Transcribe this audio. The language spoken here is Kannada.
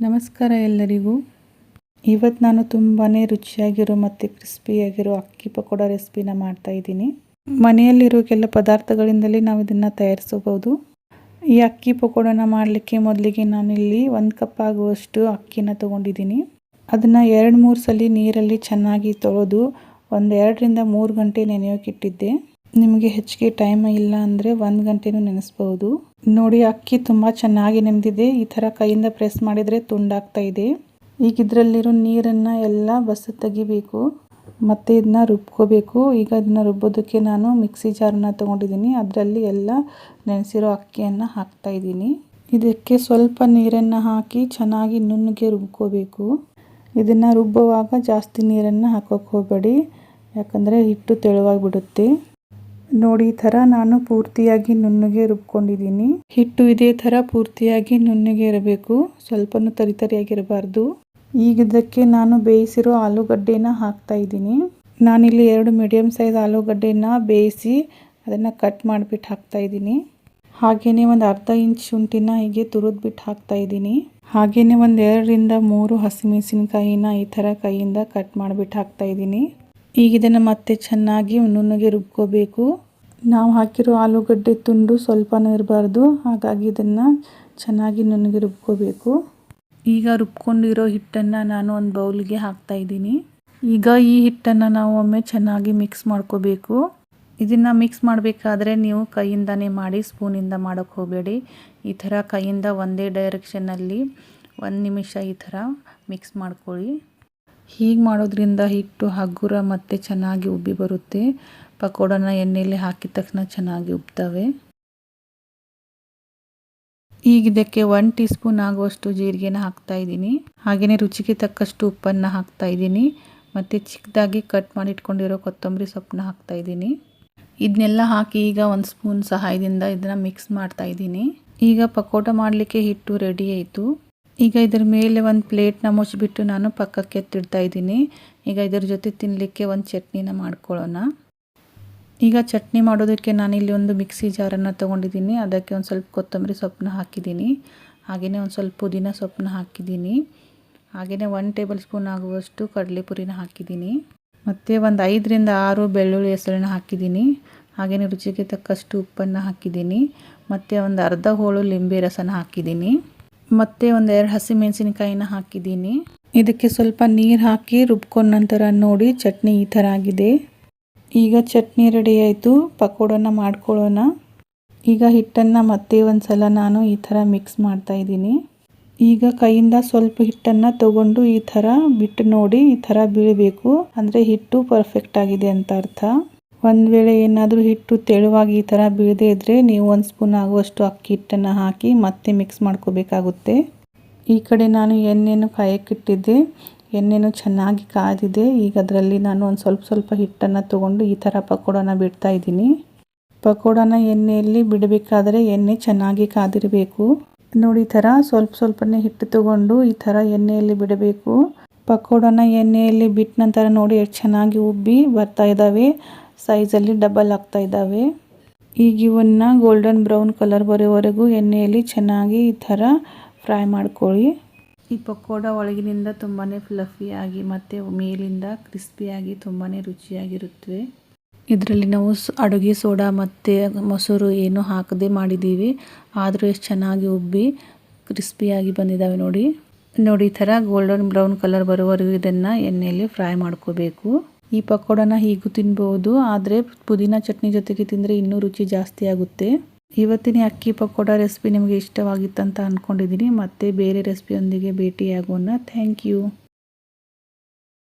ನಮಸ್ಕಾರ ಎಲ್ಲರಿಗೂ. ಇವತ್ತು ನಾನು ತುಂಬಾ ರುಚಿಯಾಗಿರೋ ಮತ್ತು ಕ್ರಿಸ್ಪಿಯಾಗಿರೋ ಅಕ್ಕಿ ಪಕೋಡ ರೆಸಿಪಿನ ಮಾಡ್ತಾಯಿದ್ದೀನಿ. ಮನೆಯಲ್ಲಿರೋ ಕೆಲ ಪದಾರ್ಥಗಳಿಂದಲೇ ನಾವು ಇದನ್ನು ತಯಾರಿಸಬಹುದು. ಈ ಅಕ್ಕಿ ಪಕೋಡನ ಮಾಡಲಿಕ್ಕೆ ಮೊದಲಿಗೆ ನಾನಿಲ್ಲಿ 1 ಕಪ್ ಆಗುವಷ್ಟು ಅಕ್ಕಿನ ತೊಗೊಂಡಿದ್ದೀನಿ. ಅದನ್ನು 2-3 ಸಲ ನೀರಲ್ಲಿ ಚೆನ್ನಾಗಿ ತೊಳೆದು 2ರಿಂದ 3 ಗಂಟೆ ನೆನೆಯೋಕ್ಕಿಟ್ಟಿದ್ದೆ. ನಿಮಗೆ ಹೆಚ್ಚಿಗೆ ಟೈಮ್ ಇಲ್ಲ ಅಂದರೆ 1 ಗಂಟೆನೂ ನೆನೆಸ್ಬೋದು. ನೋಡಿ, ಅಕ್ಕಿ ತುಂಬ ಚೆನ್ನಾಗಿ ನೆನೆದಿದೆ. ಈ ಥರ ಕೈಯಿಂದ ಪ್ರೆಸ್ ಮಾಡಿದರೆ ತುಂಡಾಗ್ತಾ ಇದೆ. ಈಗ ಇದರಲ್ಲಿರೋ ನೀರನ್ನು ಎಲ್ಲ ಬಸಿದು ತೆಗಿಬೇಕು ಮತ್ತು ಇದನ್ನ ರುಬ್ಕೋಬೇಕು. ಈಗ ಇದನ್ನ ರುಬ್ಬೋದಕ್ಕೆ ನಾನು ಮಿಕ್ಸಿ ಜಾರನ್ನ ತೊಗೊಂಡಿದ್ದೀನಿ. ಅದರಲ್ಲಿ ಎಲ್ಲ ನೆನೆಸಿರೋ ಅಕ್ಕಿಯನ್ನು ಹಾಕ್ತಾ ಇದ್ದೀನಿ. ಇದಕ್ಕೆ ಸ್ವಲ್ಪ ನೀರನ್ನು ಹಾಕಿ ಚೆನ್ನಾಗಿ ನುಣ್ಣಗೆ ರುಬ್ಕೋಬೇಕು. ಇದನ್ನು ರುಬ್ಬುವಾಗ ಜಾಸ್ತಿ ನೀರನ್ನು ಹಾಕೋಕ್ಕೆ ಹೋಗಬೇಡಿ, ಯಾಕಂದರೆ ಹಿಟ್ಟು ತೆಳುವಾಗಿ ಬಿಡುತ್ತೆ. ನೋಡಿ, ಈ ಥರ ನಾನು ಪೂರ್ತಿಯಾಗಿ ನುಣ್ಣಗೆ ರುಬ್ಕೊಂಡಿದ್ದೀನಿ. ಹಿಟ್ಟು ಇದೇ ಥರ ಪೂರ್ತಿಯಾಗಿ ನುಣ್ಣಗೆ ಇರಬೇಕು, ಸ್ವಲ್ಪನೂ ತರಿಯಾಗಿರಬಾರ್ದು. ಈಗ ಇದಕ್ಕೆ ನಾನು ಬೇಯಿಸಿರೋ ಆಲೂಗಡ್ಡೆನ ಹಾಕ್ತಾ ಇದ್ದೀನಿ. ನಾನಿಲ್ಲಿ 2 ಮೀಡಿಯಮ್ ಸೈಜ್ ಆಲೂಗಡ್ಡೆನ ಬೇಯಿಸಿ ಅದನ್ನು ಕಟ್ ಮಾಡಿಬಿಟ್ಟು ಹಾಕ್ತಾ ಇದ್ದೀನಿ. ಹಾಗೆಯೇ ಒಂದು ಅರ್ಧ ಇಂಚ್ ಶುಂಠಿನ ಹೀಗೆ ತುರಿದ್ಬಿಟ್ಟು ಹಾಕ್ತಾ ಇದ್ದೀನಿ. ಹಾಗೆಯೇ ಒಂದು 2ರಿಂದ 3 ಹಸಿಮೆಣಸಿನಕಾಯಿನ ಈ ಥರ ಕೈಯಿಂದ ಕಟ್ ಮಾಡಿಬಿಟ್ಟು ಹಾಕ್ತಾ ಇದ್ದೀನಿ. ಈಗ ಇದನ್ನು ಮತ್ತೆ ಚೆನ್ನಾಗಿ ನುಣ್ಣಗೆ ರುಬ್ಕೋಬೇಕು. ನಾವು ಹಾಕಿರೋ ಆಲೂಗಡ್ಡೆ ತುಂಡು ಸ್ವಲ್ಪನೂ ಇರಬಾರ್ದು, ಹಾಗಾಗಿ ಇದನ್ನು ಚೆನ್ನಾಗಿ ನುಣ್ಣಗೆ ರುಬ್ಕೋಬೇಕು. ಈಗ ರುಬ್ಕೊಂಡಿರೋ ಹಿಟ್ಟನ್ನು ನಾನು ಒಂದು ಬೌಲ್ಗೆ ಹಾಕ್ತಾ ಇದ್ದೀನಿ. ಈಗ ಈ ಹಿಟ್ಟನ್ನು ನಾವು ಒಮ್ಮೆ ಚೆನ್ನಾಗಿ ಮಿಕ್ಸ್ ಮಾಡ್ಕೋಬೇಕು. ಇದನ್ನು ಮಿಕ್ಸ್ ಮಾಡಬೇಕಾದ್ರೆ ನೀವು ಕೈಯಿಂದನೇ ಮಾಡಿ, ಸ್ಪೂನಿಂದ ಮಾಡೋಕ್ಕೆ ಹೋಗಬೇಡಿ. ಈ ಥರ ಕೈಯಿಂದ ಒಂದೇ ಡೈರೆಕ್ಷನಲ್ಲಿ 1 ನಿಮಿಷ ಈ ಥರ ಮಿಕ್ಸ್ ಮಾಡ್ಕೊಳ್ಳಿ. ಹೀಗೆ ಮಾಡೋದ್ರಿಂದ ಹಿಟ್ಟು ಹಗುರ ಮತ್ತು ಚೆನ್ನಾಗಿ ಉಬ್ಬಿ ಬರುತ್ತೆ. ಪಕೋಡನ ಎಣ್ಣೆಯಲ್ಲಿ ಹಾಕಿದ ತಕ್ಷಣ ಚೆನ್ನಾಗಿ ಉಬ್ತವೆ. ಈಗ ಇದಕ್ಕೆ 1 ಟೀ ಸ್ಪೂನ್ ಆಗುವಷ್ಟು ಜೀರಿಗೆನ ಹಾಕ್ತಾ ಇದ್ದೀನಿ. ಹಾಗೆಯೇ ರುಚಿಗೆ ತಕ್ಕಷ್ಟು ಉಪ್ಪನ್ನು ಹಾಕ್ತಾ ಇದ್ದೀನಿ ಮತ್ತು ಚಿಕ್ಕದಾಗಿ ಕಟ್ ಮಾಡಿ ಇಟ್ಕೊಂಡಿರೋ ಕೊತ್ತಂಬರಿ ಸೊಪ್ಪನ್ನ ಹಾಕ್ತಾ ಇದ್ದೀನಿ. ಇದನ್ನೆಲ್ಲ ಹಾಕಿ ಈಗ 1 ಸ್ಪೂನ್ ಸಹಾಯದಿಂದ ಇದನ್ನು ಮಿಕ್ಸ್ ಮಾಡ್ತಾ ಇದ್ದೀನಿ. ಈಗ ಪಕೋಡ ಮಾಡಲಿಕ್ಕೆ ಹಿಟ್ಟು ರೆಡಿ ಆಯಿತು. ಈಗ ಇದರ ಮೇಲೆ ಒಂದು ಪ್ಲೇಟ್ನ ಮುಚ್ಚಿಬಿಟ್ಟು ನಾನು ಪಕ್ಕಕ್ಕೆ ಎತ್ತಿಡ್ತಾ ಇದ್ದೀನಿ. ಈಗ ಇದರ ಜೊತೆ ತಿನ್ನಲಿಕ್ಕೆ ಒಂದು ಚಟ್ನಿನ ಮಾಡ್ಕೊಳ್ಳೋಣ. ಈಗ ಚಟ್ನಿ ಮಾಡೋದಕ್ಕೆ ನಾನಿಲ್ಲಿ ಒಂದು ಮಿಕ್ಸಿ ಜಾರನ್ನು ತೊಗೊಂಡಿದ್ದೀನಿ. ಅದಕ್ಕೆ ಒಂದು ಸ್ವಲ್ಪ ಕೊತ್ತಂಬರಿ ಸೊಪ್ಪನ್ನ ಹಾಕಿದ್ದೀನಿ. ಹಾಗೆಯೇ ಒಂದು ಸ್ವಲ್ಪ ಪುದೀನ ಸೊಪ್ಪನ್ನ ಹಾಕಿದ್ದೀನಿ. ಹಾಗೆಯೇ 1 ಟೇಬಲ್ ಸ್ಪೂನ್ ಆಗುವಷ್ಟು ಕಡಲೆಪುರಿನ ಹಾಕಿದ್ದೀನಿ. ಮತ್ತು ಒಂದು 5ರಿಂದ 6 ಬೆಳ್ಳುಳ್ಳಿ ಹೆಸರನ್ನ ಹಾಕಿದ್ದೀನಿ. ಹಾಗೆಯೇ ರುಚಿಗೆ ತಕ್ಕಷ್ಟು ಉಪ್ಪನ್ನು ಹಾಕಿದ್ದೀನಿ. ಮತ್ತು ಒಂದು ಅರ್ಧ ಹೋಳು ಲಿಂಬೆ ರಸನ ಹಾಕಿದ್ದೀನಿ. ಮತ್ತು ಒಂದು 2 ಹಸಿಮೆಣಸಿನಕಾಯಿನ ಹಾಕಿದ್ದೀನಿ. ಇದಕ್ಕೆ ಸ್ವಲ್ಪ ನೀರು ಹಾಕಿ ರುಬ್ಕೊಂಡ ನಂತರ ನೋಡಿ ಚಟ್ನಿ ಈ ಥರ ಆಗಿದೆ. ಈಗ ಚಟ್ನಿ ರೆಡಿ ಆಯಿತು. ಪಕೋಡನ ಮಾಡ್ಕೊಳ್ಳೋಣ. ಈಗ ಹಿಟ್ಟನ್ನು ಮತ್ತೆ ಒಂದು ಸಲ ನಾನು ಈ ಥರ ಮಿಕ್ಸ್ ಮಾಡ್ತಾ ಇದ್ದೀನಿ. ಈಗ ಕೈಯಿಂದ ಸ್ವಲ್ಪ ಹಿಟ್ಟನ್ನು ತಗೊಂಡು ಈ ಥರ ಬಿಟ್ಟು ನೋಡಿ, ಈ ಥರ ಬೀಳಬೇಕು, ಅಂದರೆ ಹಿಟ್ಟು ಪರ್ಫೆಕ್ಟ್ ಆಗಿದೆ ಅಂತ ಅರ್ಥ. ಒಂದು ವೇಳೆ ಏನಾದರೂ ಹಿಟ್ಟು ತೆಳುವಾಗಿ ಈ ಥರ ಬೀಳದೇ ಇದ್ದರೆ ನೀವು 1 ಸ್ಪೂನ್ ಆಗುವಷ್ಟು ಅಕ್ಕಿ ಹಿಟ್ಟನ್ನು ಹಾಕಿ ಮತ್ತೆ ಮಿಕ್ಸ್ ಮಾಡ್ಕೋಬೇಕಾಗುತ್ತೆ. ಈ ಕಡೆ ನಾನು ಎಣ್ಣೆಯನ್ನು ಕಾಯಕ್ಕಿಟ್ಟಿದ್ದೆ. ಎಣ್ಣೆನೂ ಚೆನ್ನಾಗಿ ಕಾದಿದೆ. ಈಗ ಅದರಲ್ಲಿ ನಾನು ಒಂದು ಸ್ವಲ್ಪ ಹಿಟ್ಟನ್ನು ತೊಗೊಂಡು ಈ ಥರ ಪಕೋಡನ ಬಿಡ್ತಾ ಇದ್ದೀನಿ. ಪಕೋಡನ ಎಣ್ಣೆಯಲ್ಲಿ ಬಿಡಬೇಕಾದ್ರೆ ಎಣ್ಣೆ ಚೆನ್ನಾಗಿ ಕಾದಿರಬೇಕು. ನೋಡಿ, ಈ ಥರ ಸ್ವಲ್ಪನೇ ಹಿಟ್ಟು ತೊಗೊಂಡು ಈ ಥರ ಎಣ್ಣೆಯಲ್ಲಿ ಬಿಡಬೇಕು. ಪಕೋಡನ ಎಣ್ಣೆಯಲ್ಲಿ ಬಿಟ್ಟ ನಂತರ ನೋಡಿ ಎಷ್ಟು ಚೆನ್ನಾಗಿ ಉಬ್ಬಿ ಬರ್ತಾ ಇದ್ದಾವೆ, ಸೈಜಲ್ಲಿ ಡಬಲ್ ಆಗ್ತಾ ಇದ್ದಾವೆ. ಈಗ ಇವನ್ನ ಗೋಲ್ಡನ್ ಬ್ರೌನ್ ಕಲರ್ ಬರೋವರೆಗೂ ಎಣ್ಣೆಯಲ್ಲಿ ಚೆನ್ನಾಗಿ ಈ ಥರ ಫ್ರೈ ಮಾಡ್ಕೊಳ್ಳಿ. ಈ ಪಕೋಡ ಒಳಗಿನಿಂದ ತುಂಬಾ ಫ್ಲಫಿಯಾಗಿ ಮತ್ತು ಮೇಲಿಂದ ಕ್ರಿಸ್ಪಿಯಾಗಿ ತುಂಬಾ ರುಚಿಯಾಗಿರುತ್ತವೆ. ಇದರಲ್ಲಿ ನಾವು ಅಡುಗೆ ಸೋಡಾ ಮತ್ತು ಮೊಸರು ಏನೂ ಹಾಕದೆ ಮಾಡಿದ್ದೀವಿ, ಆದರೂ ಎಷ್ಟು ಚೆನ್ನಾಗಿ ಉಬ್ಬಿ ಕ್ರಿಸ್ಪಿಯಾಗಿ ಬಂದಿದ್ದಾವೆ ನೋಡಿ. ಈ ಥರ ಗೋಲ್ಡನ್ ಬ್ರೌನ್ ಕಲರ್ ಬರೋವರೆಗೂ ಇದನ್ನು ಎಣ್ಣೆಯಲ್ಲಿ ಫ್ರೈ ಮಾಡ್ಕೋಬೇಕು. ಈ ಪಕೋಡನ ಹೀಗೂ ತಿನ್ಬೋದು, ಆದರೆ ಪುದೀನ ಚಟ್ನಿ ಜೊತೆಗೆ ತಿಂದರೆ ಇನ್ನೂ ರುಚಿ ಜಾಸ್ತಿ ಆಗುತ್ತೆ. ಇವತ್ತಿನ ಅಕ್ಕಿ ಪಕೋಡ ರೆಸಿಪಿ ನಿಮಗೆ ಇಷ್ಟವಾಗಿತ್ತಂತ ಅಂದ್ಕೊಂಡಿದ್ದೀನಿ. ಮತ್ತೆ ಬೇರೆ ರೆಸಿಪಿಯೊಂದಿಗೆ ಭೇಟಿಯಾಗೋಣ. Thank you.